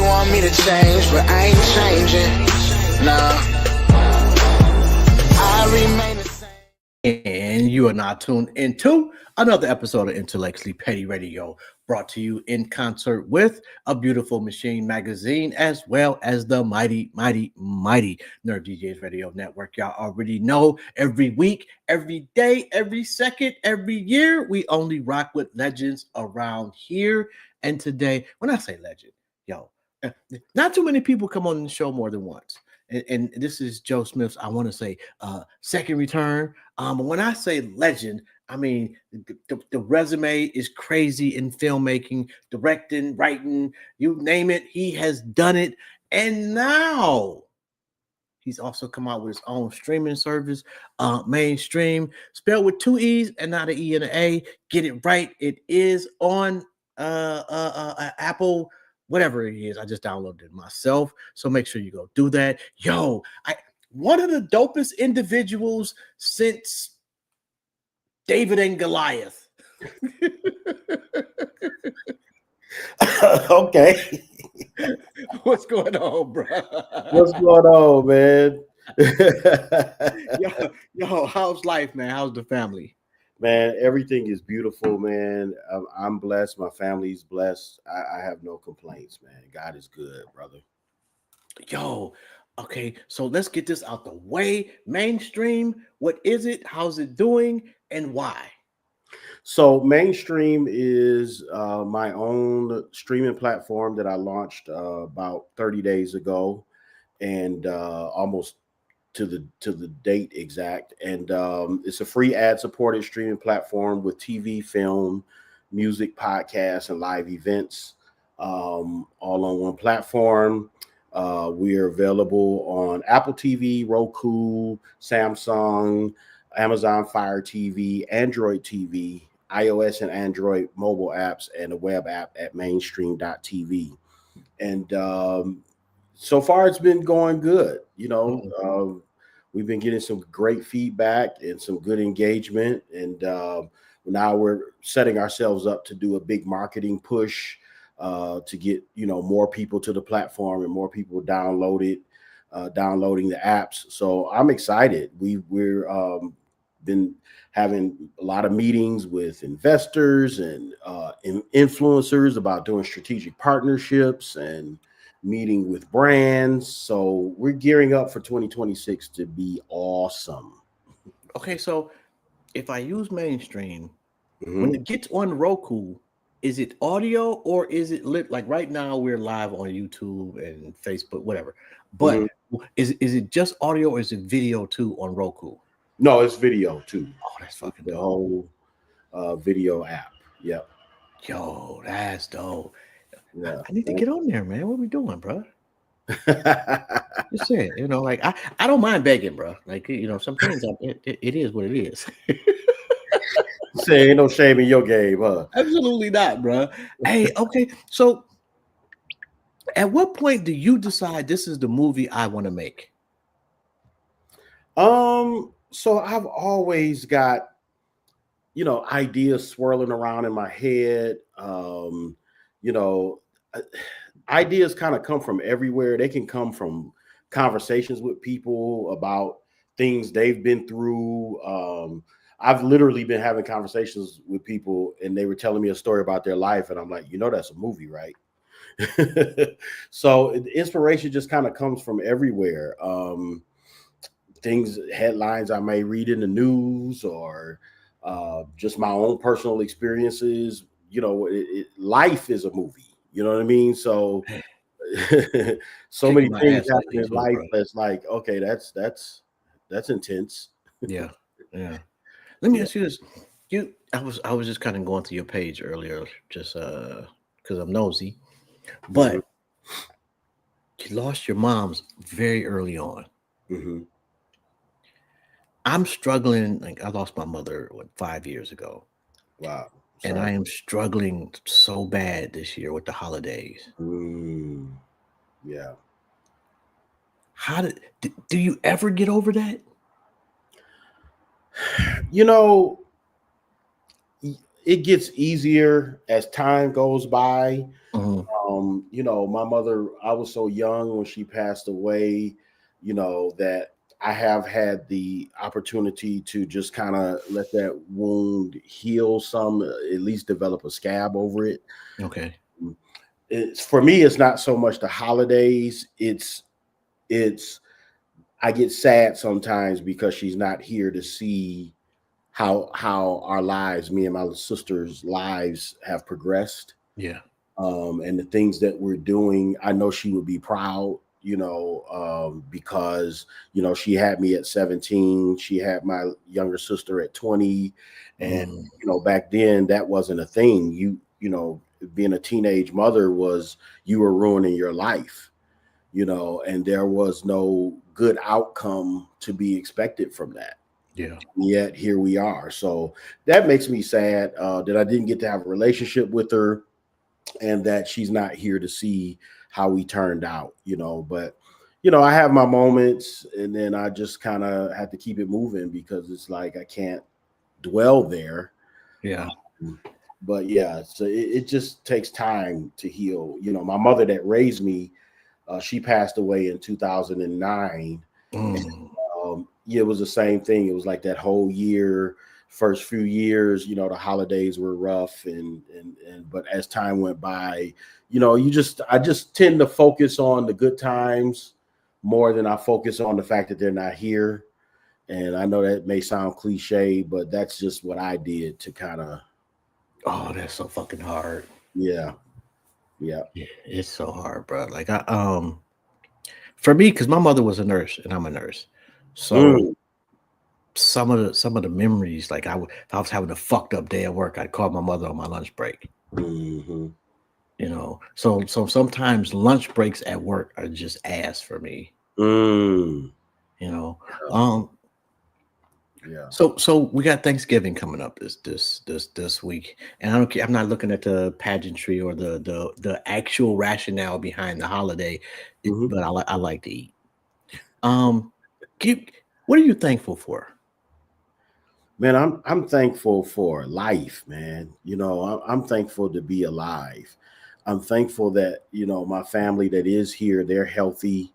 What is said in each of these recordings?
want me to change, but I ain't changing. Nah, I remain the same. And you are now tuned into another episode of Intellectually Petty Radio, brought to you in concert with A Beautiful Machine magazine, as well as the mighty Nerd DJs Radio Network. Y'all already know every week, every day, every second, every year, we only rock with legends around here. And today, when I say legend, not too many people come on the show more than once. And this is Joe Smith's, I want to say, second return. When I say legend, I mean the resume is crazy in filmmaking, directing, writing, you name it. He has done it. And now he's also come out with his own streaming service, Mainstream, spelled with two E's and not an E and an A. Get it right. It is on Apple, whatever it is. I just downloaded it myself. So make sure you go do that. One of the dopest individuals since David and Goliath. Okay. What's going on, bro? What's going on, man? yo, how's life, man? How's the family? Man, everything is beautiful, man. I'm blessed. My family's blessed. I have no complaints, man. God is good, brother. Yo, okay, so let's get this out the way. Mainstream, what is it? How's it doing? And why? So Mainstream is my own streaming platform that I launched about 30 days ago, and almost to the date exact. And it's a free ad-supported streaming platform with TV, film, music, podcasts, and live events, all on one platform. We are available on Apple TV, Roku, Samsung, Amazon Fire TV, Android TV, iOS and Android mobile apps, and a web app at mainstream.tv. And so far it's been going good. We've been getting some great feedback and some good engagement. And now we're setting ourselves up to do a big marketing push to get, more people to the platform and more people downloading the apps. So I'm excited. We're been having a lot of meetings with investors and influencers about doing strategic partnerships and meeting with brands. So we're gearing up for 2026 to be awesome. Okay, so if I use Mainstream, when it gets on Roku, is it audio or is it lit? Like right now, we're live on YouTube and Facebook, whatever. But is it just audio or is it video too on Roku? No, it's video too. Oh, that's fucking the dope. Whole video app. Yep. Yo, that's dope. Yeah. I need to get on there, man. What are we doing, bro? Just say it, like I don't mind begging, bro. Like, some things it is what it is. Say ain't no shame in your game, huh? Absolutely not, bro. Hey, okay. So at what point do you decide this is the movie I want to make? So I've always got, ideas swirling around in my head. Ideas kind of come from everywhere. They can come from conversations with people about things they've been through. I've literally been having conversations with people and they were telling me a story about their life. And I'm like, that's a movie, right? So the inspiration just kind of comes from everywhere. Headlines I may read in the news or just my own personal experiences. Life is a movie. You know what I mean? So, many things happen in life that's like, okay, that's intense. Yeah. Let me ask you this. I was just kind of going through your page earlier, just because I'm nosy. But you lost your mom's very early on. Mm-hmm. I'm struggling. Like I lost my mother 5 years ago. Wow. Sorry. And I am struggling so bad this year with the holidays. Yeah. How do you ever get over that? it gets easier as time goes by. Mhm. You know, my mother, I was so young when she passed away, you know, that I have had the opportunity to just kind of let that wound heal some, at least develop a scab over it. Okay. It's for me, it's not so much the holidays, it's I get sad sometimes because she's not here to see how our lives, me and my sister's lives have progressed. Yeah. And the things that we're doing, I know she would be proud, because, she had me at 17, she had my younger sister at 20. And, Mm. back then that wasn't a thing. Being a teenage mother you were ruining your life, and there was no good outcome to be expected from that. Yeah. Yet here we are. So that makes me sad that I didn't get to have a relationship with her, and that she's not here to see how we turned out, but I have my moments, and then I just kind of have to keep it moving because it's like I can't dwell there. Yeah. But yeah, so it just takes time to heal. My mother that raised me, she passed away in 2009. Mm. It was the same thing. It was like that whole year, first few years, the holidays were rough, and but as time went by, I just tend to focus on the good times more than I focus on the fact that they're not here. And I know that may sound cliche, but that's just what I did to kind of. Oh, that's so fucking hard. Yeah. It's so hard, bro. Like for me, because my mother was a nurse and I'm a nurse, so some of the memories, like if I was having a fucked up day at work, I'd call my mother on my lunch break. Mm-hmm. So sometimes lunch breaks at work are just ass for me. Yeah. So we got Thanksgiving coming up this week, and I'm not looking at the pageantry or the actual rationale behind the holiday, but I like to eat. What are you thankful for? Man, I'm thankful for life, man. I'm thankful to be alive. I'm thankful that, my family that is here, they're healthy,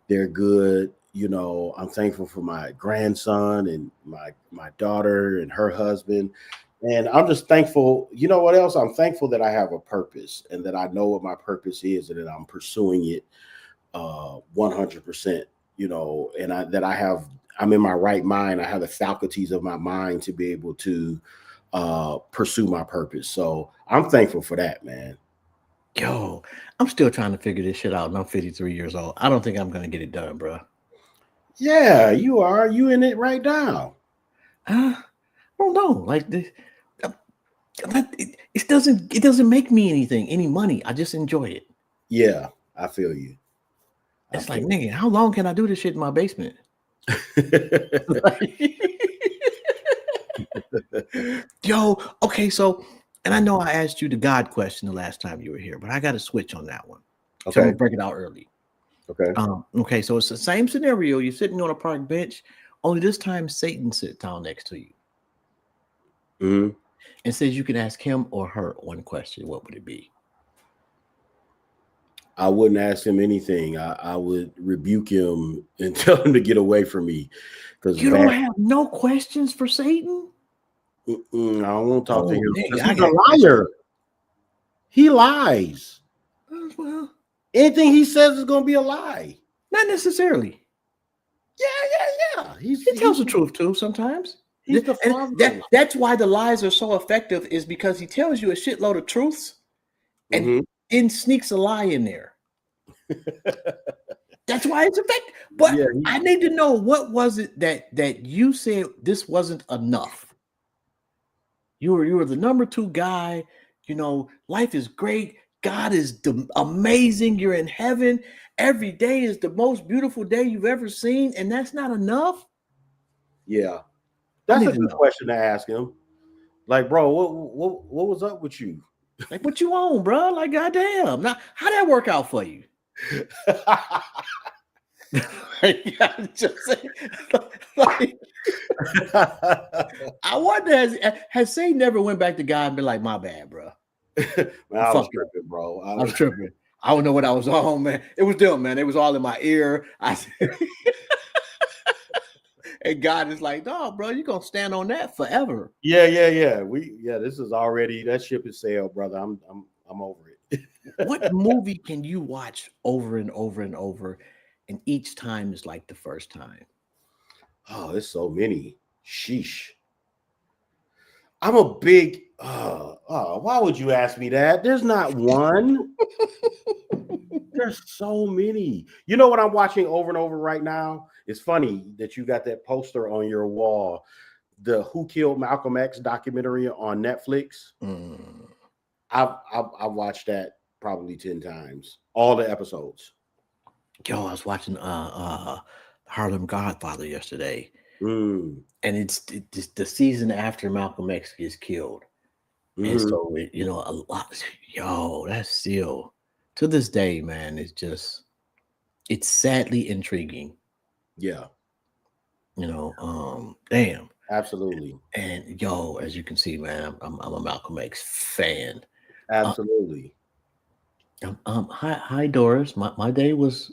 they're good. I'm thankful for my grandson and my daughter and her husband. And I'm just thankful. You know what else? I'm thankful that I have a purpose and that I know what my purpose is and that I'm pursuing it 100%, and I'm in my right mind. I have the faculties of my mind to be able to pursue my purpose. So I'm thankful for that, man. Yo, I'm still trying to figure this shit out, and I'm 53 years old. I don't think I'm gonna get it done, bro. Yeah, you are. You in it right now. I don't know. Like this, it doesn't make me any money. I just enjoy it. Yeah, I feel you. It's like, nigga, how long can I do this shit in my basement? Yo, okay, so, and I know I asked you the God question the last time you were here, but I got to switch on that one. Okay, so I'm gonna break it out early. Okay. Okay, so it's the same scenario. You're sitting on a park bench, only this time Satan sits down next to you. And says you can ask him or her one question. What would it be? I wouldn't ask him anything. I would rebuke him and tell him to get away from me. Because you don't have no questions for Satan. I don't want to talk to him. He's a liar. He lies. Well, anything he says is going to be a lie. Not necessarily. Yeah. He tells the truth too sometimes. That's why the lies are so effective, is because he tells you a shitload of truths and then sneaks a lie in there. That's why it's effective. But I need to know, what was it that you said this wasn't enough? You were the number 2 guy. Life is great. God is amazing. You're in heaven. Every day is the most beautiful day you've ever seen, and that's not enough. Yeah. That's a good question to ask him. Like, bro, what was up with you? Like, what you on, bro? Like, goddamn. Now, how'd that work out for you? Yeah, I'm just saying, like, I wonder has Say never went back to God and been like, my bad, bro. Man, I was Fuck it. tripping, bro. I was tripping. I don't know what I was on, man. It was them, man. It was all in my ear. And God is like, no, bro, you're gonna stand on that forever. Yeah. This is already that ship is sailed, brother. I'm over it. What movie can you watch over and over and over, and each time is like the first time? Oh, there's so many. Sheesh. I'm a big. Why would you ask me that? There's not one. There's so many. You know what I'm watching over and over right now? It's funny that you got that poster on your wall. The Who Killed Malcolm X documentary on Netflix. Mm. I've watched that probably 10 times. All the episodes. Yo, I was watching Harlem Godfather yesterday, Mm. and it's the season after Malcolm X gets killed. And Mhm. so, a lot, that's still to this day, man, it's sadly intriguing, Yeah, damn. absolutely. And as you can see, man, I'm a Malcolm X fan. Absolutely. Hi Doris. My day was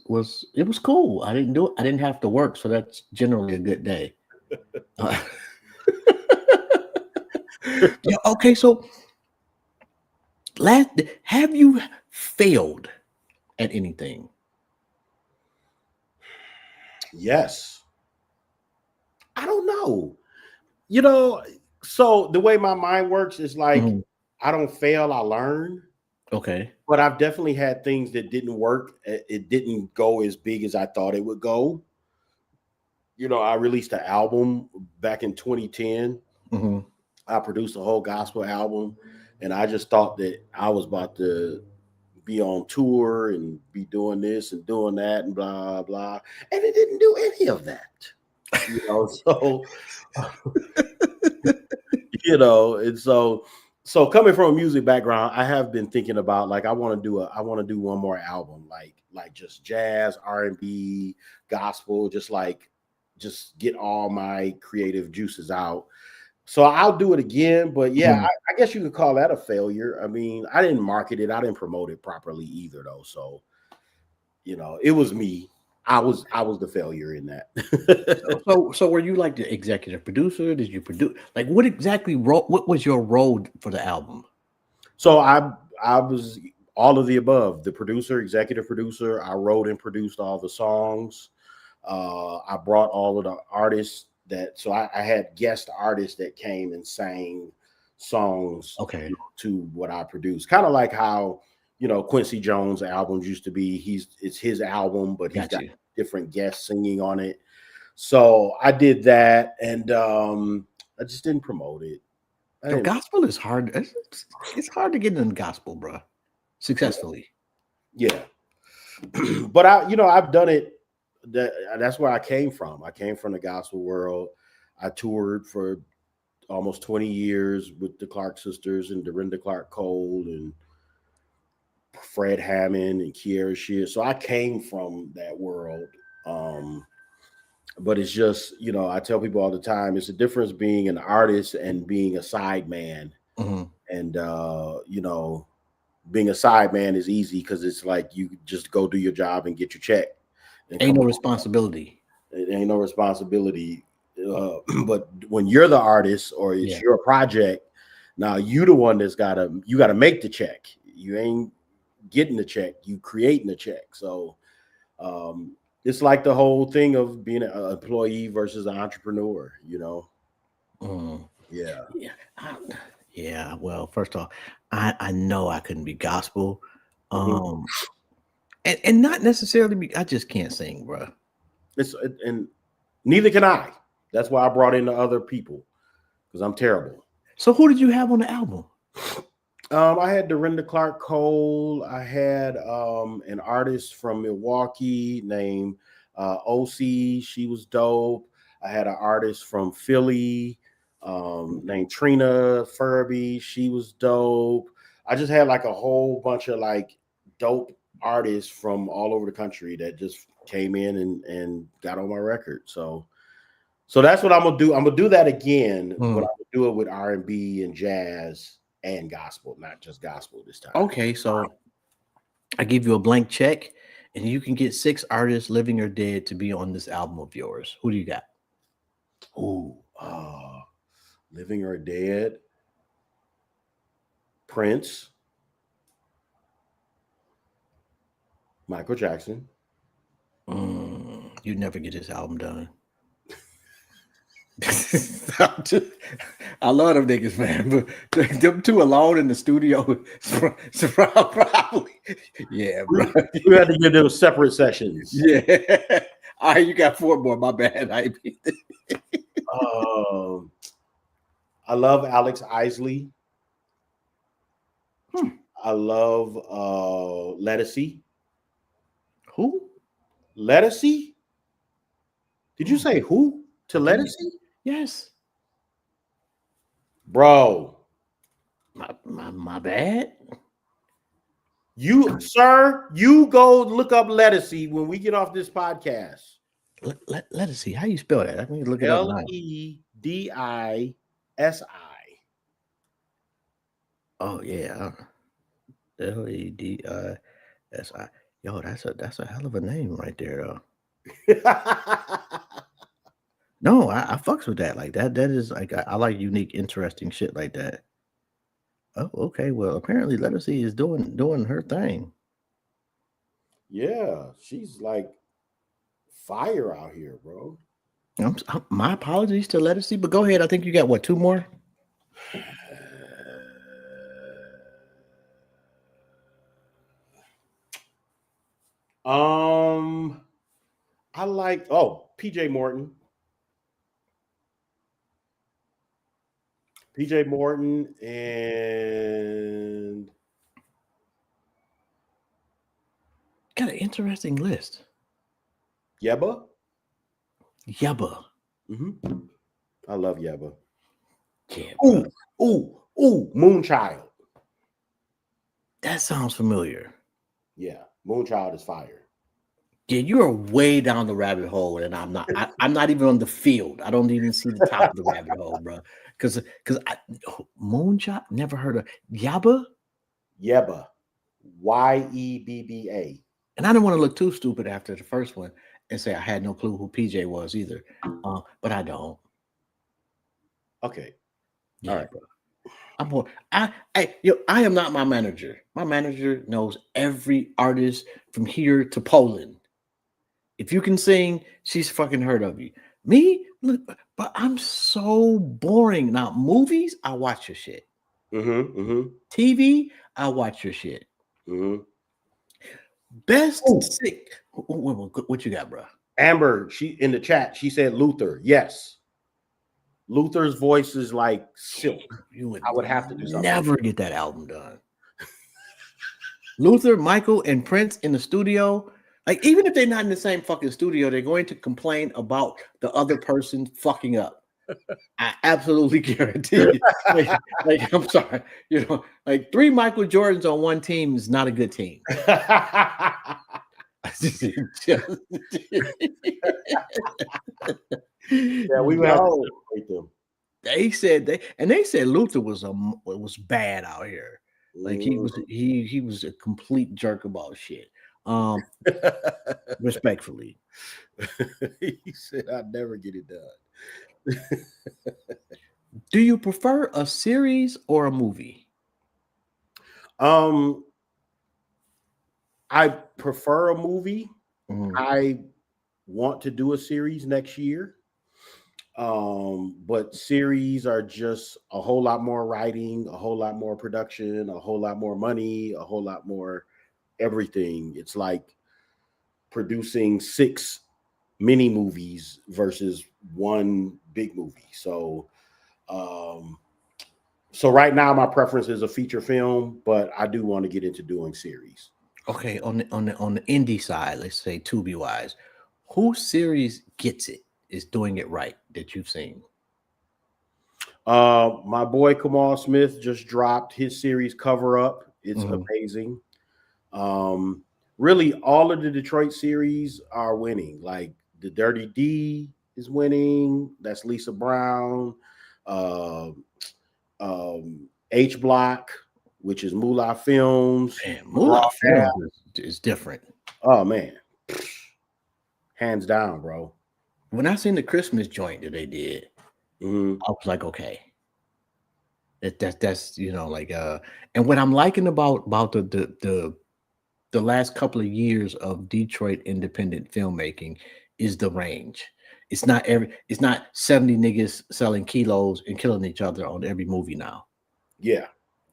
it was cool. I didn't have to work, so that's generally a good day. Yeah, okay, so have you failed at anything? Yes. I don't know. So the way my mind works is like Mhm. I don't fail, I learn. Okay. But I've definitely had things that didn't work. It didn't go as big as I thought it would go. I released an album back in 2010. Mhm. I produced a whole gospel album, and I just thought that I was about to be on tour and be doing this and doing that and blah blah, and it didn't do any of that. So and so coming from a music background, I have been thinking about like I want to do one more album, like just jazz, R&B, gospel, just get all my creative juices out. So I'll do it again, but yeah, Mhm. I guess you could call that a failure. I mean, I didn't market it, I didn't promote it properly either, though. So it was me. I was the failure in that. So were you like the executive producer? Did you produce? Like, what was your role for the album? So I was all of the above. The producer, executive producer. I wrote and produced all the songs. I brought all of the artists so I had guest artists that came and sang songs Okay. to what I produced. Kind of like how Quincy Jones albums used to be. It's his album, but he's got You. different guests singing on it. So I did that, and I just didn't promote it. The gospel is hard. It's hard to get in the gospel, bro, successfully. Yeah. But I've done it. That's where I came from. I came from the gospel world. I toured for almost 20 years with the Clark sisters and Dorinda Clark Cole and Fred Hammond and Kiera Shear. So I came from that world. But it's just, I tell people all the time, it's a difference being an artist and being a side man. Mhm. And being a side man is easy because it's like you just go do your job and get your check. And Ain't come no on. responsibility. It ain't no responsibility. But when you're the artist or it's your project, now you the one that's you gotta make the check. You ain't getting the check, you creating the check. So it's like the whole thing of being an employee versus an entrepreneur, Mm. Yeah. Yeah. Well, first off, I know I couldn't be gospel, Mhm. and not necessarily I just can't sing, bro. And neither can I. That's why I brought in the other people because I'm terrible. So who did you have on the album? I had Dorinda Clark Cole. I had an artist from Milwaukee named OC. She was dope. I had an artist from Philly named Trina Furby. She was dope. I just had like a whole bunch of like dope artists from all over the country that just came in and got on my record. So that's what I'm gonna do. I'm gonna do that again, but I'm gonna do it with R&B and jazz and gospel, not just gospel this time. Okay, so I give you a blank check, and you can get 6 artists, living or dead, to be on this album of yours. Who do you got? Ooh, living or dead. Prince, Michael Jackson. You'd never get this album done. I love them niggas, man, but them two alone in the studio, probably, yeah, bro. We had to give them separate sessions. Yeah. All right, you got 4 more. My bad. I love Alex Isley. I love Lettucey. Who? Lettucey? Did you say who? To Lettucey? Yes. Bro. My bad. You, sir, you go look up Lettucey when we get off this podcast. Let's see. How you spell that? I mean, look it up now. Ledisi. Oh yeah. Ledisi. Yo, that's a hell of a name right there, though. No, I fucks with that. Like that is like I like unique, interesting shit like that. Oh, okay. Well, apparently Lettucey is doing her thing. Yeah, she's like fire out here, bro. My apologies to Lettucey, but go ahead. I think you got what, 2 more? I like PJ Morton. PJ Morton and got an interesting list. Yebba. Mm-hmm. I love Yebba. Yeah. Ooh, Moonchild. That sounds familiar. Yeah, Moonchild is fire. Yeah, you are way down the rabbit hole, and I'm not. I'm not even on the field. I don't even see the top of the rabbit hole, bro. Because Moonchild, never heard of Yebba. Yebba, Yebba. And I didn't want to look too stupid after the first one and say I had no clue who PJ was either. But I don't. Okay. Yeah, all right, bro. I am not my manager. My manager knows every artist from here to Poland. If you can sing, she's fucking heard of you. Me, look, but I'm so boring. Now, movies, I watch your shit. TV, I watch your shit. Best sick. What you got, bro? Amber, she in the chat, she said Luther. Yes. Luther's voice is like silk. I would have to do something. Never get that album done. Luther, Michael, and Prince in the studio. Like, even if they're not in the same fucking studio, they're going to complain about the other person fucking up. I absolutely guarantee you. Like, I'm sorry. You know, like 3 Michael Jordans on one team is not a good team. Yeah, we would have to separate them. They said Luther was bad out here. Like he was a complete jerk about shit. Respectfully. He said I'd never get it done. Do you prefer a series or a movie? I prefer a movie. I want to do a series next year. But series are just a whole lot more writing, a whole lot more production, a whole lot more money, a whole lot more everything. It's like producing 6 mini movies versus 1 big movie. So right now my preference is a feature film, but I do want to get into doing series. Okay, on the indie side, let's say Tubi wise, whose series gets it, is doing it right that you've seen? My boy Kamal Smith just dropped his series Cover Up. It's amazing. really all of the Detroit series are winning. Like the Dirty D is winning. That's Lisa Brown. Uh, H Block, which is Moolah Films. Man, Moolah Films is different. Oh man, hands down, bro. When I seen the Christmas joint that they did, I was like, okay, that's like and what I'm liking about the last couple of years of Detroit independent filmmaking is the range. It's not 70 niggas selling kilos and killing each other on every movie now. Yeah.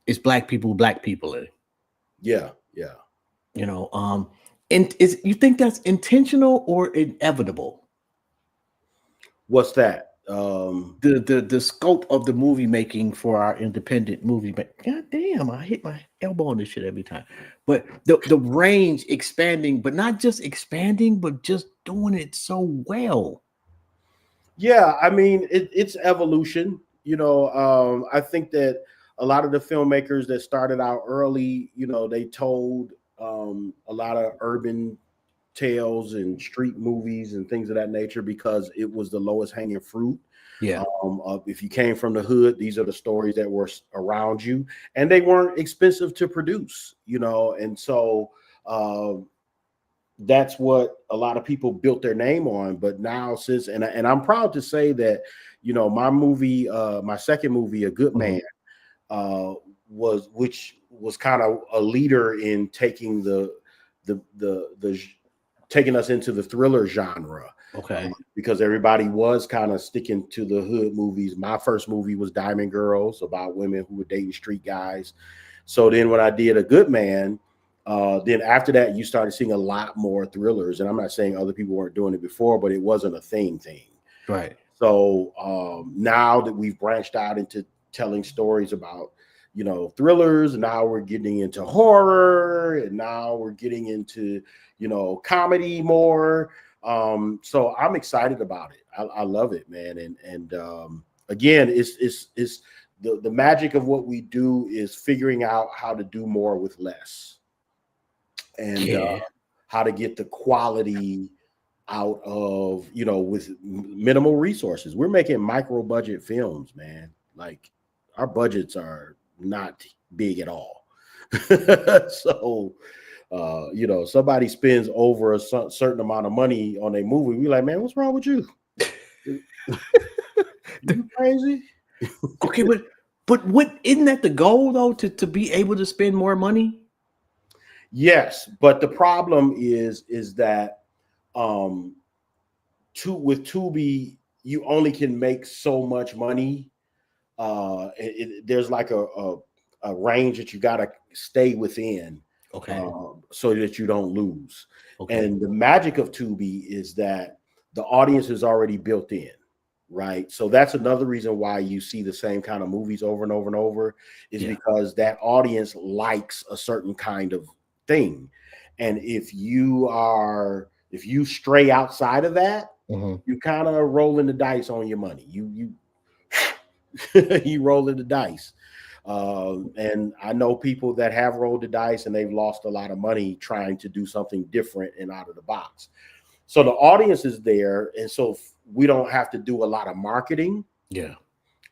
It's black people in it. Yeah. And you think that's intentional or inevitable? What's that? The scope of the movie making for our independent movie, but god damn, I hit my elbow on this shit every time. But the range expanding, but not just expanding, but just doing it so well. Yeah, I mean it's evolution. I think that a lot of the filmmakers that started out early, they told a lot of urban tales and street movies and things of that nature because it was the lowest hanging fruit. Yeah. If you came from the hood, these are the stories that were around you, and they weren't expensive to produce, and so that's what a lot of people built their name on. But now and I'm proud to say that, my movie, my second movie, A Good Man, which was kind of a leader in taking taking us into the thriller genre. Okay. Because everybody was kind of sticking to the hood movies. My first movie was Diamond Girls, about women who were dating street guys. So then when I did A Good Man, then after that, you started seeing a lot more thrillers. And I'm not saying other people weren't doing it before, but it wasn't a thing. Right. So now that we've branched out into telling stories about, thrillers, now we're getting into horror, and now we're getting into, comedy more. So I'm excited about it. I love it, man. And again, it's the magic of what we do is figuring out how to do more with less, and how to get the quality out of, with minimal resources. We're making micro budget films, man. Like our budgets are not big at all. So somebody spends over a certain amount of money on a movie, we like, man, what's wrong with you? You crazy? Okay, but what isn't that the goal though, to be able to spend more money? Yes, but the problem is that with Tubi, you only can make so much money. There's like a range that you got to stay within. Okay. So that you don't lose. Okay. And the magic of Tubi is that the audience is already built in, right? So that's another reason why you see the same kind of movies over and over and over, is because that audience likes a certain kind of thing. And if you stray outside of that, you kind of rolling the dice on your money. You rolling the dice. And I know people that have rolled the dice and they've lost a lot of money trying to do something different and out of the box. So the audience is there, and so we don't have to do a lot of marketing. Yeah.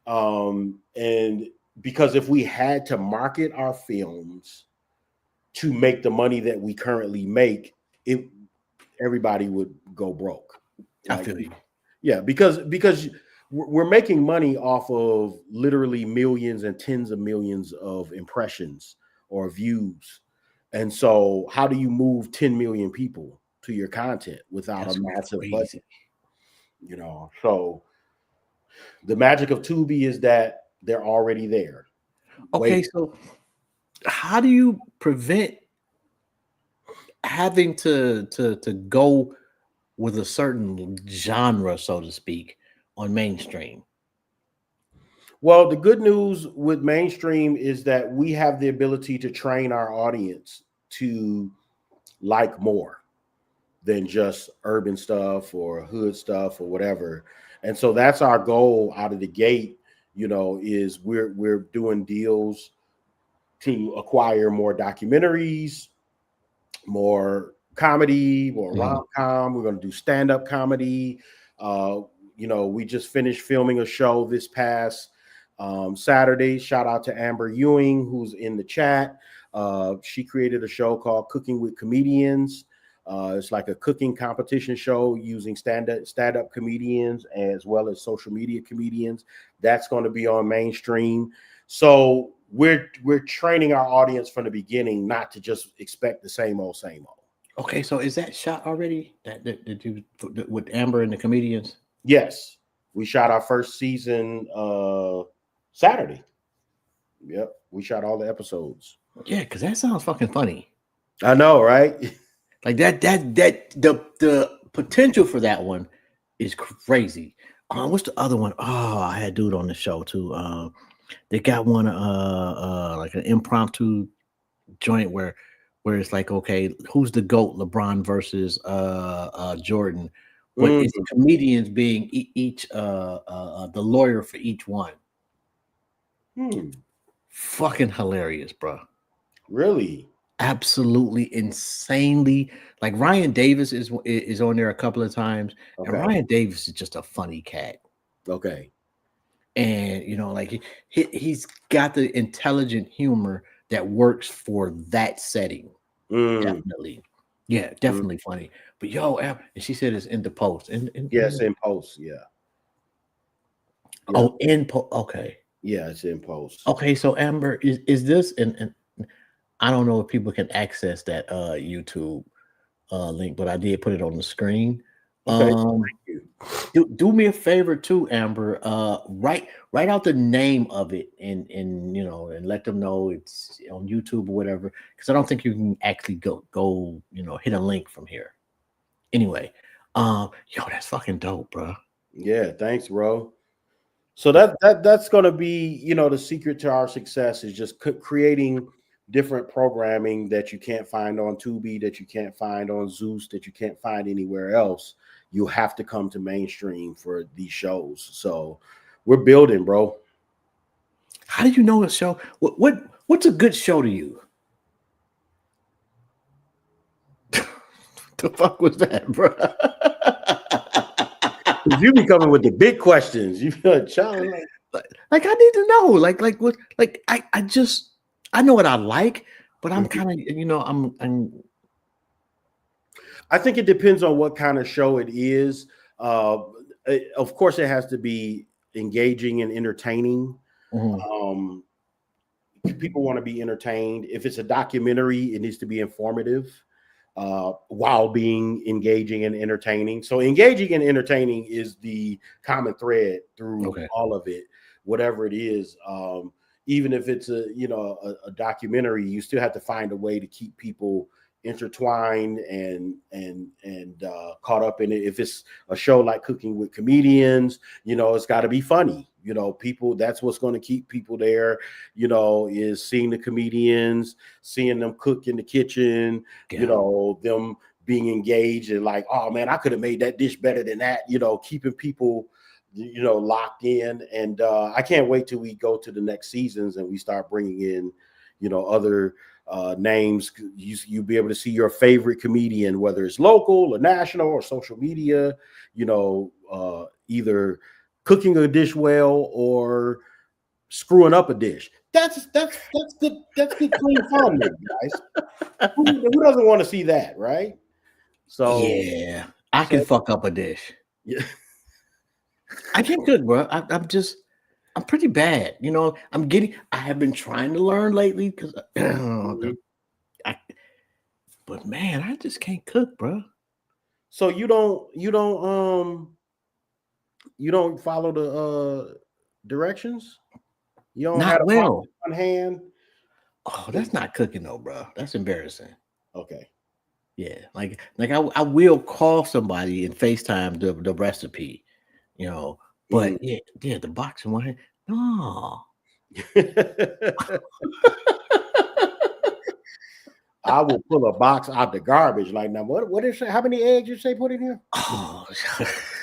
And because if we had to market our films to make the money that we currently make, everybody would go broke. I feel you. Yeah, because we're making money off of literally millions and tens of millions of impressions or views. And so how do you move 10 million people to your content without a massive budget? So the magic of Tubi is that they're already there. Okay, so how do you prevent having to go with a certain genre, so to speak, on mainstream? Well, the good news with mainstream is that we have the ability to train our audience to like more than just urban stuff or hood stuff or whatever. And so that's our goal out of the gate, is we're doing deals to acquire more documentaries. more comedy, more Mhm. rom-com. We're going to do stand-up comedy. We just finished filming a show this past Saturday. Shout out to Amber Ewing, who's in the chat. She created a show called Cooking with Comedians. It's like a cooking competition show using stand-up comedians as well as social media comedians. That's going to be on Mainstream. So we're training our audience from the beginning not to just expect the same old. Okay, so is that shot already? That you with Amber and the comedians? Yes, we shot our first season Saturday. Yep, we shot all the episodes. Yeah, because that sounds fucking funny. I know, right? Like the potential for that one is crazy. What's the other one? Oh, I had dude on the show too. They got one like an impromptu joint where it's like, okay, who's the GOAT? LeBron versus Jordan. But it's comedians being each the lawyer for each one. Fucking hilarious, bro. Really? Absolutely insanely. Like Ryan Davis is on there a couple of times, Okay. and Ryan Davis is just a funny cat. Okay. And like he's got the intelligent humor that works for that setting. Definitely. Yeah, definitely funny. But and she said it's in the post. Yes, in post. Yeah. Oh, in post. Okay. Yeah, it's in post. Okay, so Amber, is this and I don't know if people can access that YouTube link, but I did put it on the screen. Okay. Do me a favor too, Amber. Write out the name of it and and let them know it's on YouTube or whatever. Because I don't think you can actually go hit a link from here. Anyway, that's fucking dope, bro. Yeah, thanks, bro. So that's gonna be the secret to our success is just creating different programming that you can't find on Tubi, that you can't find on Zeus, that you can't find anywhere else. You have to come to Mainstream for these shows. So we're building, bro. How do you know a show? What's a good show to you? The fuck was that, bro? You be coming with the big questions. You feel like, child, like I need to know. Like what? Like I know what I like, but I'm kind of I think it depends on what kind of show it is. Of course, it has to be engaging and entertaining. People want to be entertained. If it's a documentary, it needs to be informative while being engaging and entertaining. So engaging and entertaining is the common thread through all of it, whatever it is. Even if it's a documentary, you still have to find a way to keep people intertwined and caught up in it. If it's a show like Cooking with Comedians, it's got to be funny. People, that's what's going to keep people there, is seeing the comedians, seeing them cook in the kitchen, them being engaged and like, oh man, I could have made that dish better than that, keeping people locked in. And I can't wait till we go to the next seasons and we start bringing in other names. You'll be able to see your favorite comedian, whether it's local or national or social media, either cooking a dish well or screwing up a dish. That's good. That's good clean fun, guys. Who doesn't want to see that, right? So yeah, I can fuck up a dish. Yeah. I can cook, bro. I'm pretty bad. I have been trying to learn lately because but man, I just can't cook, bro. So you don't follow the directions? You don't have well on hand? Oh, that's not cooking though, bro. That's embarrassing. Okay. Yeah, like I will call somebody and FaceTime the recipe, but yeah, the box in one hand. No. I will pull a box out the garbage. Like, now what is how many eggs you say put in here? Oh,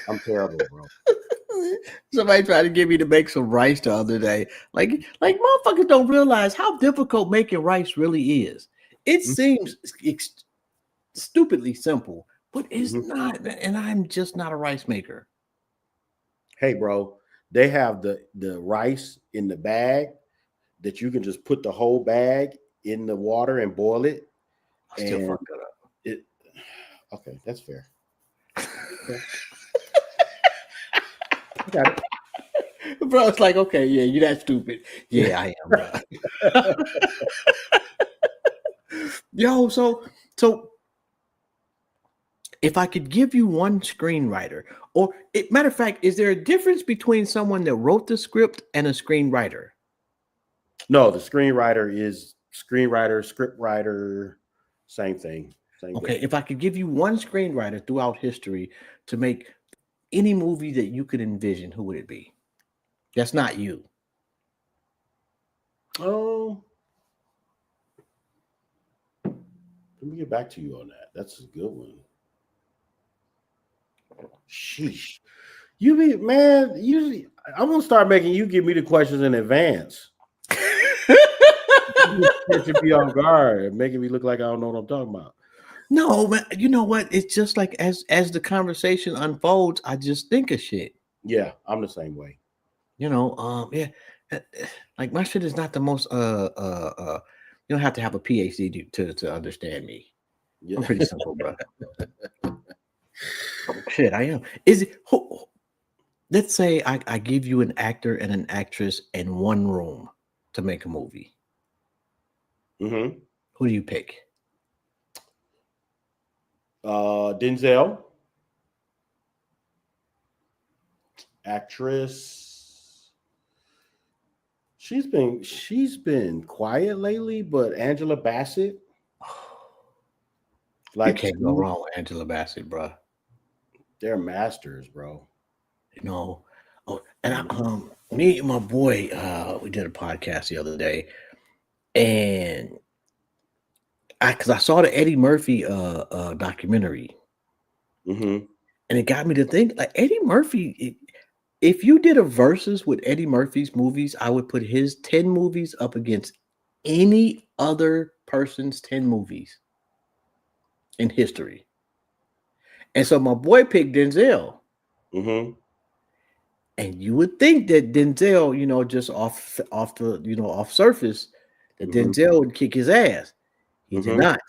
I'm terrible, bro. Somebody tried to get me to make some rice the other day. Like motherfuckers don't realize how difficult making rice really is. It seems stupidly simple, but it's Mhm. not. And I'm just not a rice maker. Hey, bro, they have the rice in the bag that you can just put the whole bag in the water and boil it. I still And fucked it up. it okay, that's fair. Okay, I got it. Bro, it's like, okay, yeah, you that stupid. Yeah, I am, bro. Yo, so if I could give you one screenwriter, matter of fact, is there a difference between someone that wrote the script and a screenwriter? No, the screenwriter is screenwriter, script writer, same thing. Same Okay, thing. if I could give you one screenwriter throughout history to make any movie that you could envision, who would it be? That's not you. Oh, let me get back to you on that. That's a good one. Sheesh. You be man, usually I'm gonna start making you give me the questions in advance. Catching me off guard and making me look like I don't know what I'm talking about. No, man, you know what? It's just like as the conversation unfolds, I just think of shit. Yeah, I'm the same way. Yeah. Like my shit is not the most you don't have to have a PhD to understand me. Yeah. I'm pretty simple, bro. Shit, I am. Is it let's say I give you an actor and an actress in one room to make a movie. Mm-hmm. Who do you pick? Denzel, actress. She's been quiet lately, but Angela Bassett, You like can't go wrong with Angela Bassett, bro. they're masters, bro. Oh, and me and my boy, we did a podcast the other day, and because I saw the Eddie Murphy documentary, Mm-hmm. and it got me to think like Eddie Murphy. If you did a versus with Eddie Murphy's movies, I would put his 10 movies up against any other person's 10 movies in history. And so my boy picked Denzel. Mm-hmm. And you would think that Denzel, just off the, off surface, that Denzel would kick his ass. He did not.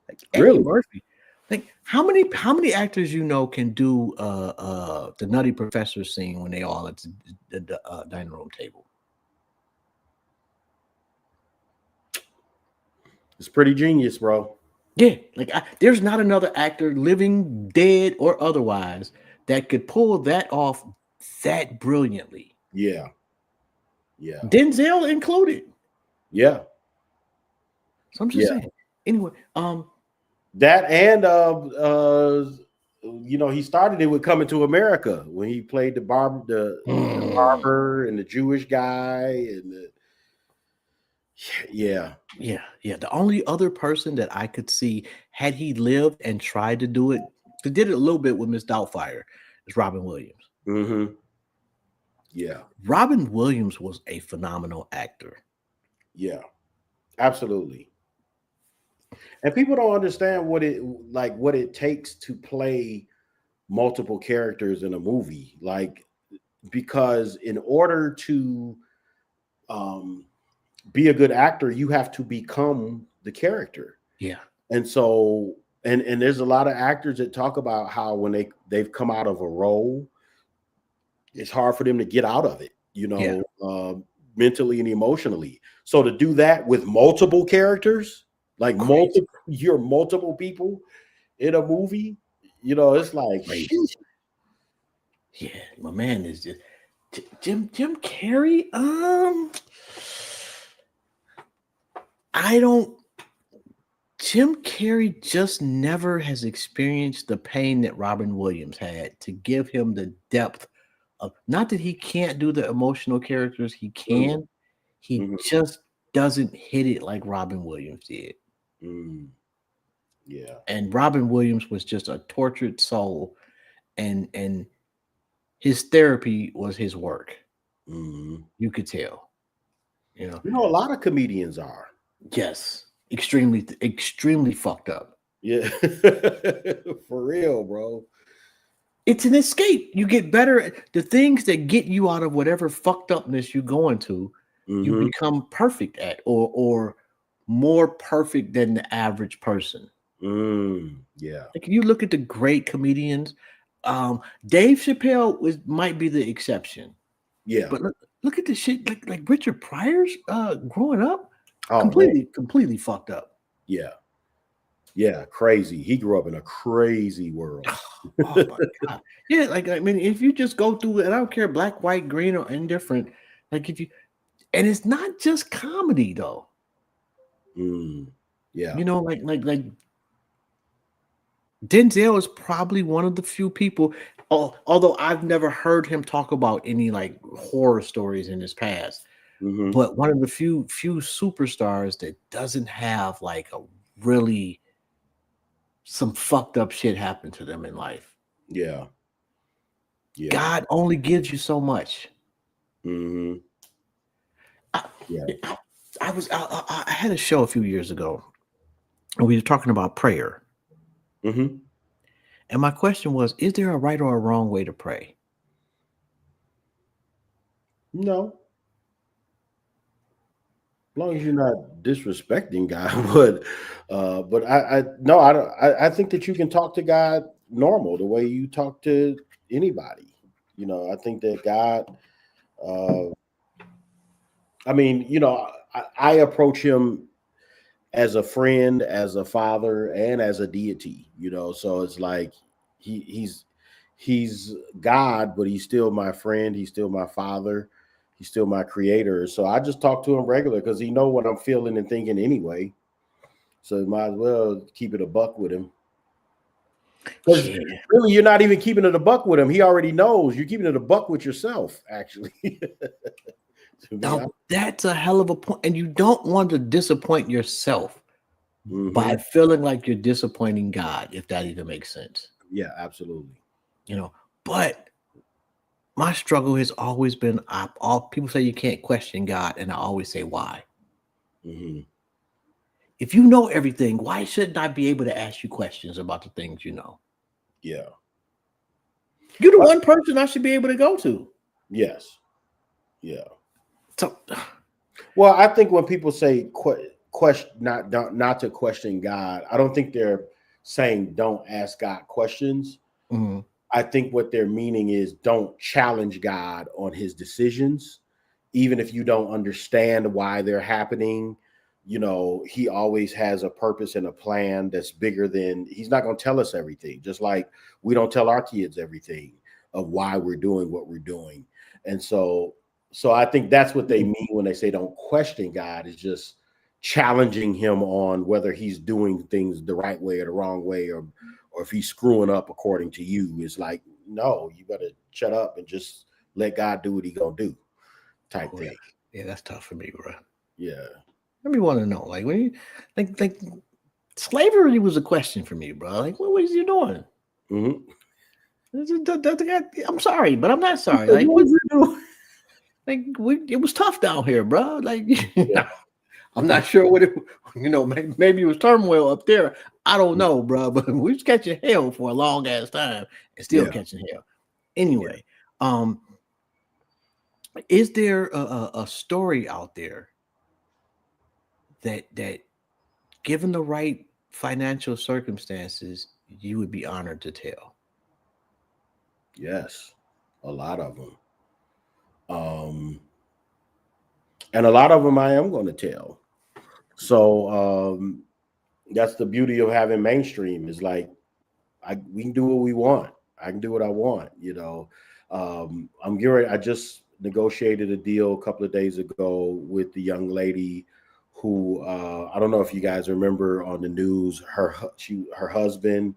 Like Eddie Really? Murphy. Like how many actors can do the Nutty Professor scene when they all at the dining room table? It's pretty genius, bro. Yeah, like there's not another actor, living, dead, or otherwise, that could pull that off that brilliantly. Yeah. Denzel included. Yeah. So I'm just saying. Anyway, that and he started it with Coming to America when he played the barber and the Jewish guy and the only other person that I could see had he lived and tried to do it, he did it a little bit with Miss Doubtfire, is Robin Williams. Mm-hmm. Yeah, Robin Williams was a phenomenal actor. Yeah, absolutely. And people don't understand what it takes to play multiple characters in a movie, because in order to be a good actor, you have to become the character. Yeah. And so, and there's a lot of actors that talk about how when they've come out of a role, it's hard for them to get out of it, mentally and emotionally. So to do that with multiple characters, multiple people in a movie, it's like, yeah, my man is just Jim Carrey. Jim Carrey just never has experienced the pain that Robin Williams had to give him the depth of, not that he can't do the emotional characters, he can. He just doesn't hit it like Robin Williams did. Yeah. And Robin Williams was just a tortured soul, and his therapy was his work. You could tell. A lot of comedians are. Yes. Extremely fucked up. Yeah. For real, bro. It's an escape. You get better at the things that get you out of whatever fucked upness you're going to, you Mm-hmm. become perfect at, or more perfect than the average person. Yeah. Like you look at the great comedians, Dave Chappelle might be the exception. Yeah. But look at the shit like Richard Pryor's growing up, Oh man. completely fucked up. Yeah. Yeah. Crazy. He grew up in a crazy world. Oh my god. Yeah, like I mean, if you just go through it, I don't care black, white, green, or indifferent. Like if you and it's not just comedy though. Yeah. You know, like Denzel is probably one of the few people, although I've never heard him talk about any like horror stories in his past. Mm-hmm. But one of the few superstars that doesn't have like a really some fucked up shit happen to them in life. Yeah. Yeah. God only gives you so much. Mm-hmm. Yeah. I had a show a few years ago, and we were talking about prayer. Mm-hmm. And my question was, is there a right or a wrong way to pray? No. As long as you're not disrespecting God, but I no, I don't. I think that you can talk to God normal, the way you talk to anybody. You know, I think that God. I mean, you know, I approach him as a friend, as a father, and as a deity. You know, so it's like he's God, but he's still my friend. He's still my father. He's still my creator. So I just talk to him regular because he know what I'm feeling and thinking anyway. So might as well keep it a buck with him. Because really, you're not even keeping it a buck with him. He already knows. You're keeping it a buck with yourself, actually. Now, that's a hell of a point. And you don't want to disappoint yourself by feeling like you're disappointing God, if that even makes sense. Yeah, absolutely. You know, but my struggle has always been all people say you can't question God, and I always say why. If you know everything, why shouldn't I be able to ask you questions about the things you know? Yeah. You're the one person I should be able to go to. Yes. Yeah. So, well, I think when people say question, not to question God, I don't think they're saying don't ask God questions. I think what they're meaning is don't challenge God on his decisions, even if you don't understand why they're happening. You know, he always has a purpose and a plan that's bigger than, he's not going to tell us everything, just like we don't tell our kids everything of why we're doing what we're doing. And so I think that's what they mean when they say don't question God, is just challenging him on whether he's doing things the right way or the wrong way, or if he's screwing up according to you. It's like, no, you better shut up and just let God do what he gonna do, type thing. Yeah, that's tough for me, bro. Yeah. Let me want to know, like, when you like slavery was a question for me, bro. Like, what was you doing? I'm sorry, but I'm not sorry. Like, what you doing? Like, it was tough down here, bro. Like, yeah. I'm not sure what it, you know, maybe it was turmoil up there. I don't know, bro, but we was catching hell for a long ass time and still catching hell. Anyway, is there a story out there that given the right financial circumstances, you would be honored to tell? Yes, a lot of them. And a lot of them I am going to tell. So that's the beauty of having mainstream, is like we can do what we want. I can do what I want, you know. I just negotiated a deal a couple of days ago with the young lady who I don't know if you guys remember on the news, her husband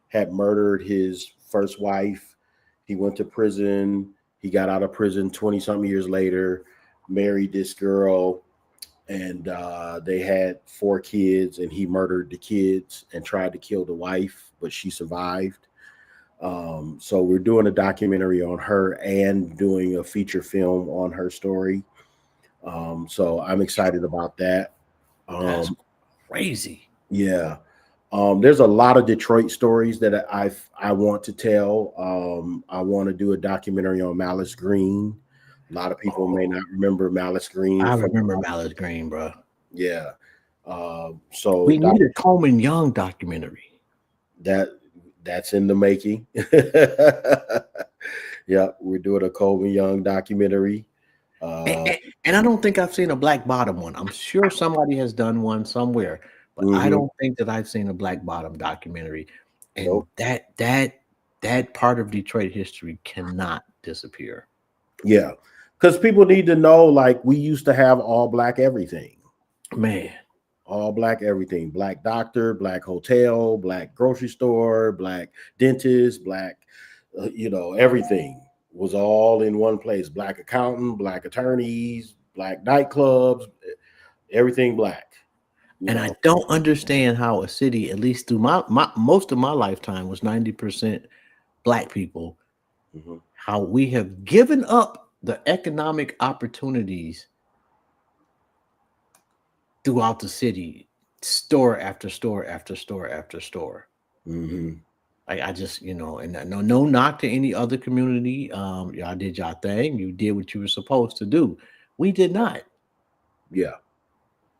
had murdered his first wife. He went to prison. He got out of prison 20-something years later, married this girl, and they had 4 kids, and he murdered the kids and tried to kill the wife, but she survived. So we're doing a documentary on her and doing a feature film on her story. So I'm excited about that. That's crazy. Yeah. There's a lot of Detroit stories that I want to tell. I want to do a documentary on Malice Green. A lot of people may not remember Malice Green I from remember Malice Green, bro. yeah. So We need a Coleman Young documentary. that's in the making. Yeah, we're doing a Coleman Young documentary. And I don't think I've seen a Black Bottom one. I'm sure somebody has done one somewhere, but I Mhm. don't think that I've seen a Black Bottom documentary. And Nope. that part of Detroit history cannot disappear. Yeah, because people need to know, like, we used to have all black everything. Man, All black everything. Black doctor, black hotel, black grocery store, black dentist, black, everything was all in one place. Black accountant, black attorneys, black nightclubs, everything black. You and I know. don't understand how a city, at least through my most of my lifetime, was 90% Black people, Mhm. how we have given up the economic opportunities throughout the city, store after store after store after store. Mhm. I just, and no knock to any other community. Y'all did y'all thing. You did what you were supposed to do. We did not. Yeah,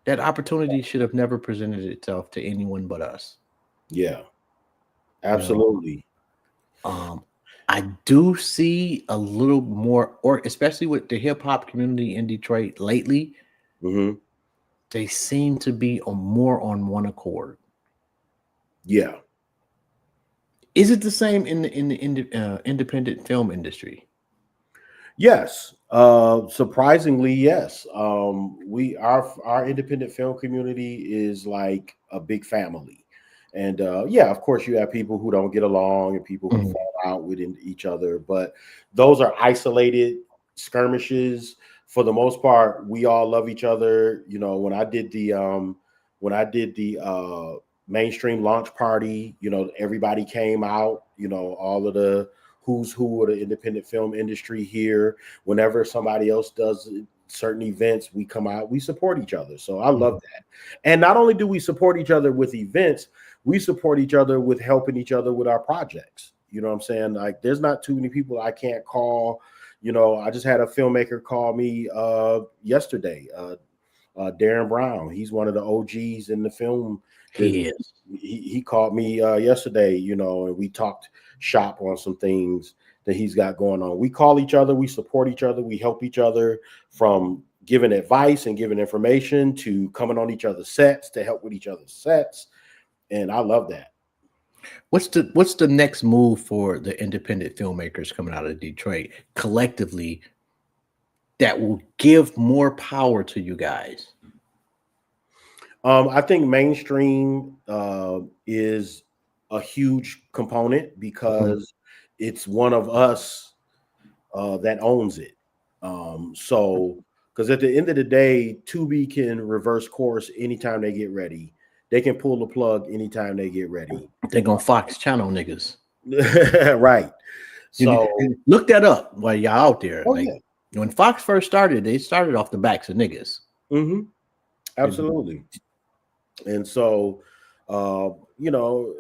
That opportunity should have never presented itself to anyone but us. yeah, You know, absolutely. um, I do see a little more, or especially with the hip hop community in Detroit lately, Mhm. they seem to be more on one accord. Yeah. Is it the same in the independent film industry? Yes. Surprisingly, yes. We our independent film community is like a big family. And yeah, of course you have people who don't get along and people who Mhm. fall out with each other, but those are isolated skirmishes. For the most part, we all love each other. When I did the mainstream launch party, everybody came out, all of the who's who of the independent film industry here. Whenever somebody else does certain events, we come out, we support each other. So I love Mhm. that. And not only do we support each other with events, we support each other with helping each other with our projects. You know what I'm saying? Like, there's not too many people I can't call. I just had a filmmaker call me yesterday. Darren Brown. He's one of the OGs in the film He business. is. He called me yesterday, and we talked shop on some things that he's got going on. We call each other, we support each other, we help each other, from giving advice and giving information to coming on each other's sets to help with each other's sets. And I love that. What's the next move for the independent filmmakers coming out of Detroit collectively that will give more power to you guys? I think mainstream is a huge component Mhm. because it's one of us that owns it. So, because at the end of the day, Tubi can reverse course anytime they get ready. They can pull the plug anytime they get ready. They're gonna Fox Channel niggas. Right. So, Look that up while y'all out there. oh Like yeah. when Fox first started, they started off the backs of niggas. Hmm. You know, Absolutely. And so, uh, you know,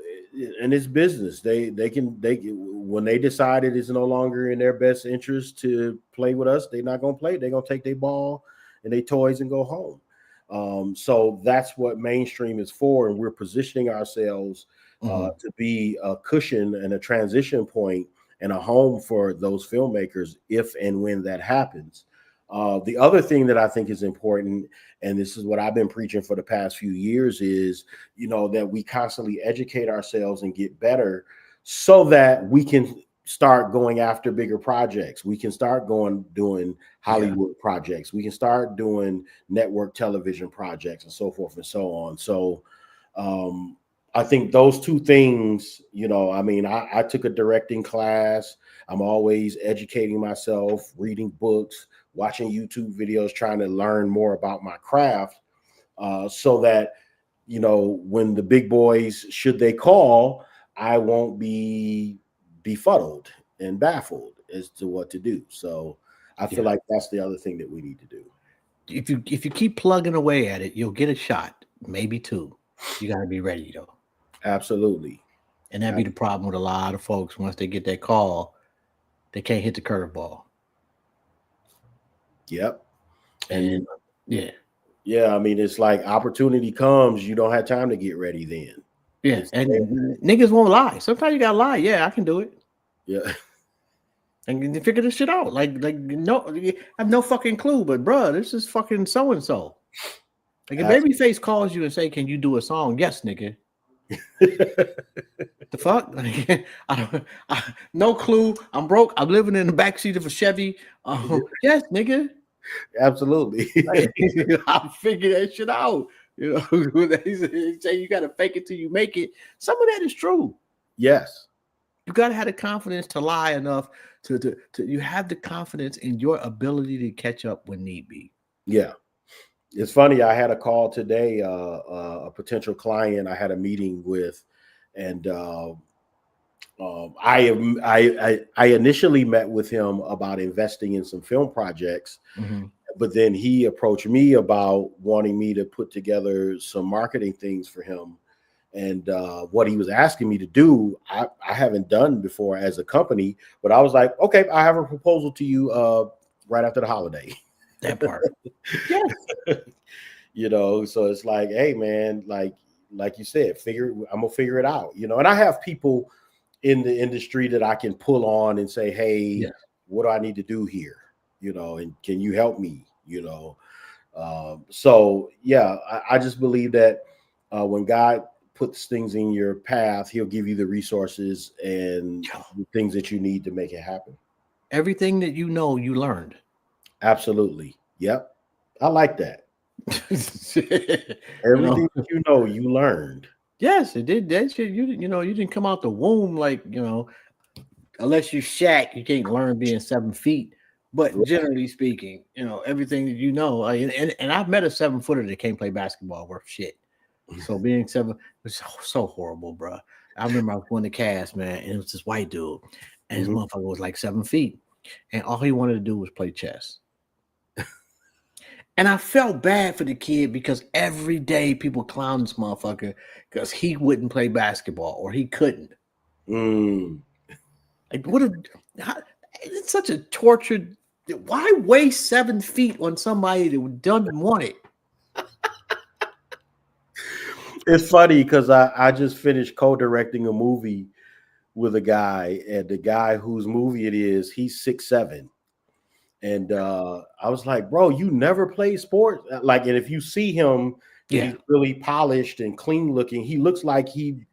and it's business. When they decided it's no longer in their best interest to play with us, they're not gonna play. They're gonna take their ball and their toys and go home. So that's what mainstream is for, and we're positioning ourselves Mhm. to be a cushion and a transition point and a home for those filmmakers if and when that happens. The other thing that I think is important, and this is what I've been preaching for the past few years, is that we constantly educate ourselves and get better so that we can start going after bigger projects. We can start doing Yeah. Hollywood projects. We can start doing network television projects and so forth and so on. So I think those two things, I mean, I took a directing class. I'm always educating myself, reading books, watching YouTube videos, trying to learn more about my craft, so that, when the big boys, should they call, I won't be befuddled and baffled as to what to do. So I feel Yeah. like that's the other thing that we need to do. If you keep plugging away at it, you'll get a shot, maybe two. You gotta be ready though. Absolutely. And that'd be the problem with a lot of folks. Once they get that call, they can't hit the curveball. Yep. And yeah. Yeah, I mean, it's like opportunity comes, you don't have time to get ready then. Yeah, and niggas won't lie. Sometimes you gotta lie. Yeah, I can do it. Yeah. And figure this shit out. Like no, I have no fucking clue. But bro, this is fucking so and so. Like a babyface calls you and say, "Can you do a song?" Yes, nigga. The fuck? No clue. I'm broke. I'm living in the backseat of a Chevy. Yes, nigga. Absolutely. I'll figure that shit out. You know, they say you got to fake it till you make it. Some of that is true. Yes. You got to have the confidence to lie enough to you have the confidence in your ability to catch up when need be. Yeah. It's funny. I had a call today, a potential client I had a meeting with, and I initially met with him about investing in some film projects, but then he approached me about wanting me to put together some marketing things for him. And what he was asking me to do, I haven't done before as a company, but I was like, okay, I have a proposal to you right after the holiday. That part. Yes. You know, so it's like, hey man, like you said, I'm gonna figure it out, you know. And I have people in the industry that I can pull on and say, hey, what do I need to do here? You know, and can you help me? You know, so yeah, I just believe that when God puts things in your path, he'll give you the resources and the things that you need to make it happen. Everything that you know, you learned. Absolutely. Yep. I like that. Everything you know, you learned. Yes, it did. That shit, you didn't come out the womb like, unless you Shaq, you can't learn being 7 feet. But generally speaking, everything that you know, and I've met a 7-footer that can't play basketball worth shit. So being 7 was so horrible, bro. I remember I was going to cast, man, and it was this white dude, and his motherfucker was like 7 feet, and all he wanted to do was play chess. And I felt bad for the kid because every day people clown this motherfucker because he wouldn't play basketball or he couldn't. Like, it's such a tortured. Why waste 7 feet on somebody that doesn't want it? It's funny because I just finished co-directing a movie with a guy, and the guy whose movie it is, he's 6'7". And I was like, bro, you never played sports? Like, and if you see him, he's really polished and clean looking. He looks like he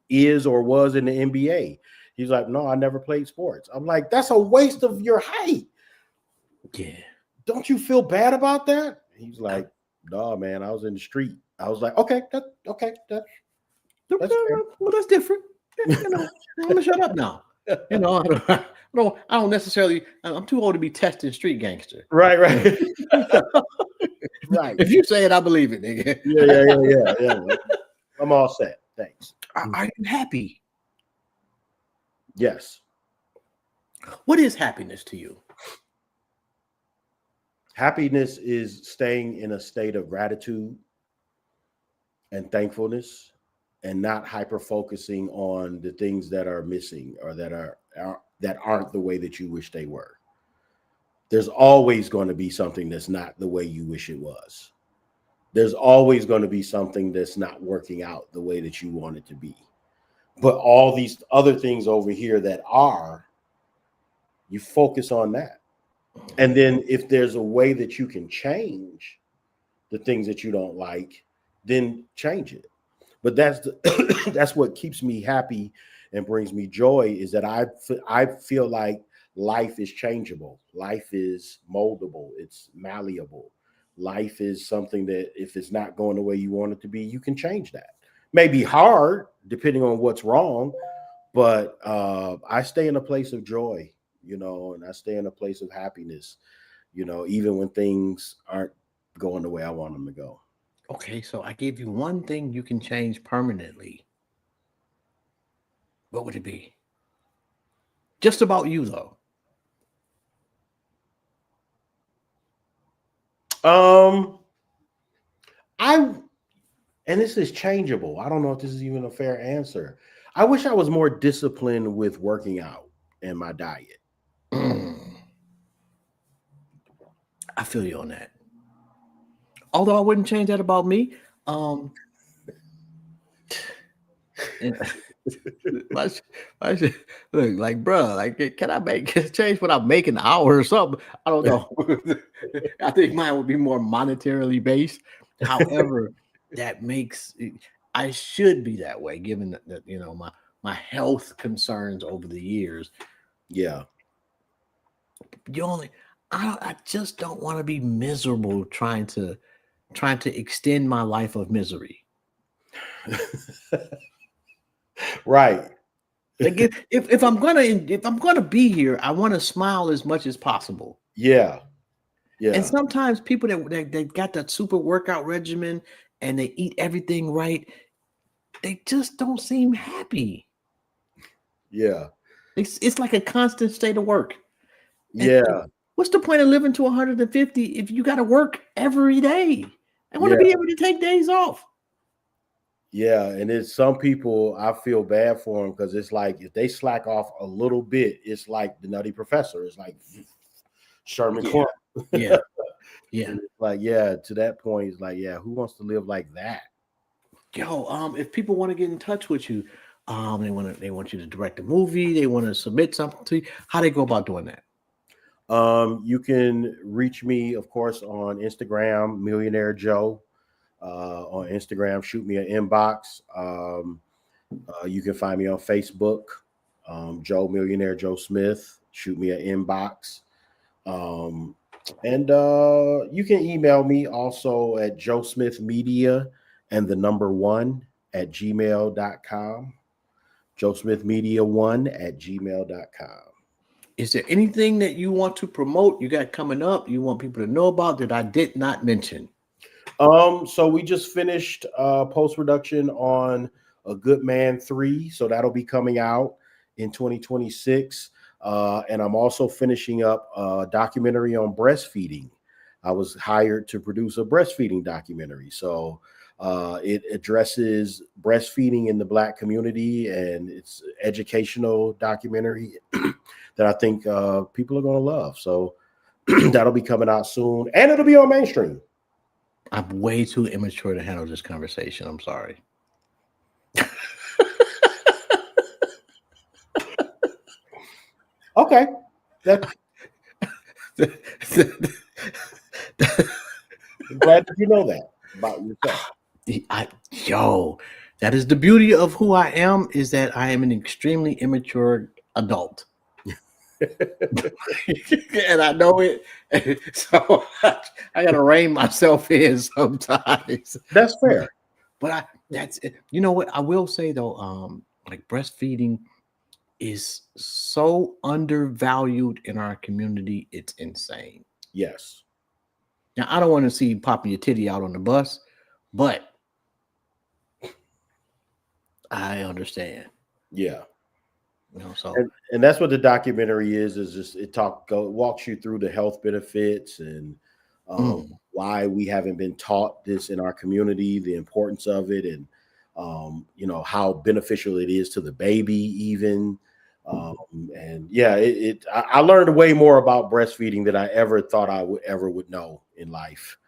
is or was in the NBA. He's like, no, I never played sports. I'm like, that's a waste of your height. Yeah. Don't you feel bad about that? He's like, no, man, I was in the street. I was like, okay, that's well, that's different. I'm gonna shut up now. I don't necessarily. I'm too old to be testing street gangster. Right. Right. If you say it, I believe it, nigga. Yeah. I'm all set. Thanks. Are you happy? Yes. What is happiness to you? Happiness is staying in a state of gratitude and thankfulness, and not hyper focusing on the things that are missing or that aren't the way that you wish they were. There's always going to be something that's not the way you wish it was. There's always going to be something that's not working out the way that you want it to be. But all these other things over here that are, you focus on that. And then if there's a way that you can change the things that you don't like, then change it. But that's what keeps me happy and brings me joy, is that I feel like life is changeable. Life is moldable. It's malleable. Life is something that if it's not going the way you want it to be, you can change that. Maybe hard, depending on what's wrong, but I stay in a place of joy, and I stay in a place of happiness, even when things aren't going the way I want them to go. Okay, so I gave you one thing you can change permanently. What would it be? Just about you, though. And this is changeable. I don't know if this is even a fair answer. I wish I was more disciplined with working out and my diet. Mm. I feel you on that. Although I wouldn't change that about me. And look, like, bro, like, can I make change what I'm making an hour or something? I don't know. I think mine would be more monetarily based. However, that makes I should be that way, given that my health concerns over the years. Yeah. You only I just don't want to be miserable trying to extend my life of misery. Right. Like if I'm gonna be here, I want to smile as much as possible. Yeah. And Yeah. sometimes people that got that super workout regimen and they eat everything right, they just don't seem happy. Yeah. It's like a constant state of work. And Yeah. what's the point of living to 150 if you got to work every day? I want to be Yeah. able to take days off. Yeah. And it's some people, I feel bad for them because it's like if they slack off a little bit, it's like the Nutty Professor. It's like Sherman Yeah. Clark. Yeah. Yeah. And it's like, yeah, to that point, it's like, yeah, who wants to live like that? Yo, if people want to get in touch with you, they want you to direct a movie, they want to submit something to you, how they go about doing that? You can reach me, of course, on Instagram, Millionaire Joe. On Instagram, shoot me an inbox. You can find me on Facebook, Joe Millionaire Joe Smith. Shoot me an inbox. And you can email me also at Joe Smith Media and the number 1 at gmail.com. Joe Smith Media 1 at gmail.com. Is there anything that you want to promote you got coming up, you want people to know about that I did not mention? So we just finished post-production on A Good Man 3, so that'll be coming out in 2026. And I'm also finishing up a documentary on breastfeeding. I was hired to produce a breastfeeding documentary. So it addresses breastfeeding in the Black community, and it's an educational documentary that I think people are going to love. So that'll be coming out soon, and it'll be on Mainstream. I'm way too immature to handle this conversation. I'm sorry. Okay. I'm glad that you know that about yourself. That is the beauty of who I am, is that I am an extremely immature adult. And I know it. So I gotta rein myself in sometimes. That's fair. But that's it. You know what? I will say though, like breastfeeding is so undervalued in our community, it's insane. Yes. Now I don't want to see you popping your titty out on the bus, but I understand. Yeah. So and that's what the documentary is just it walks you through the health benefits and why we haven't been taught this in our community, the importance of it, and how beneficial it is to the baby even. And yeah, I learned way more about breastfeeding than I ever thought I would know in life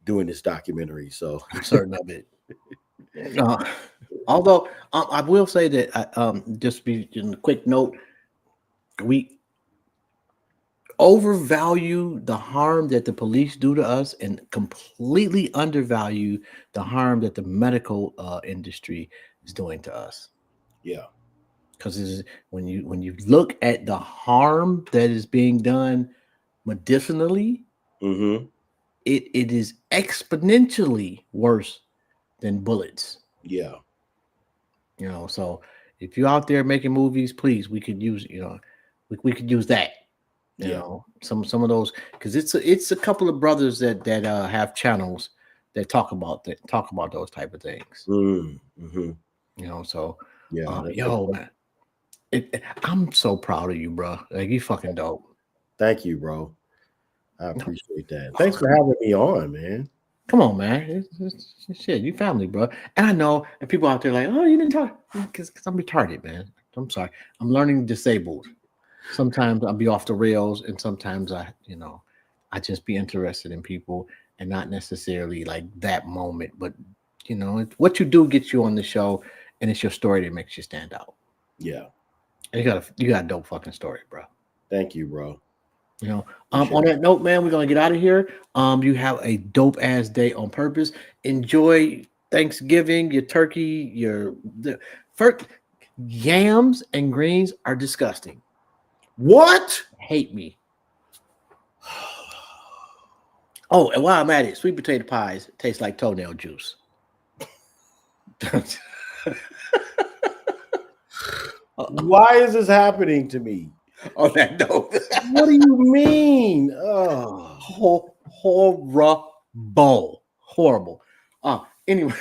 doing this documentary. So I'm certain of it. Although I will say that just be in a quick note, we overvalue the harm that the police do to us and completely undervalue the harm that the medical industry is doing to us. Yeah, because when you look at the harm that is being done medicinally, it is exponentially worse than bullets. Yeah. So if you're out there making movies, please, we could use, we could use that. Some of those, because it's a couple of brothers that have channels that talk about those type of things. So man, I'm so proud of you, bro. Like, you fucking dope. Thank you, bro. I appreciate that. Thanks for having me on, man. Come on, man. Shit, you family, bro. And I know, and people out there like, oh, you didn't talk because I'm retarded, man. I'm sorry. I'm learning disabled. Sometimes I'll be off the rails, and sometimes I just be interested in people and not necessarily like that moment, but what you do gets you on the show, and it's your story that makes you stand out. Yeah. And you got a dope fucking story, bro. Thank you, bro. On that note, man, we're gonna get out of here. You have a dope ass day on purpose. Enjoy Thanksgiving, your turkey, first yams and greens are disgusting. What? Hate me. Oh, and while I'm at it, sweet potato pies taste like toenail juice. Why is this happening to me? On that note, What do you mean? Oh, horrible. Anyway,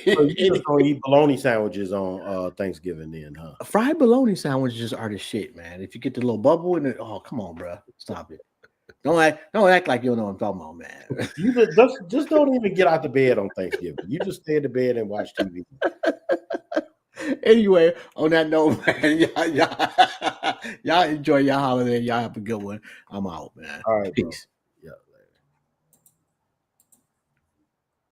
so you just gonna eat bologna sandwiches on Thanksgiving, then, huh? fried bologna sandwiches are the shit, man. If you get the little bubble in it, oh come on, bro, stop it. Don't act like you don't know what I'm talking about, man. You just don't even get out the bed on Thanksgiving. You just stay in the bed and watch TV. Anyway, on that note, man, y'all enjoy your holiday. Y'all have a good one. I'm out, man. All right, Peace. Bro.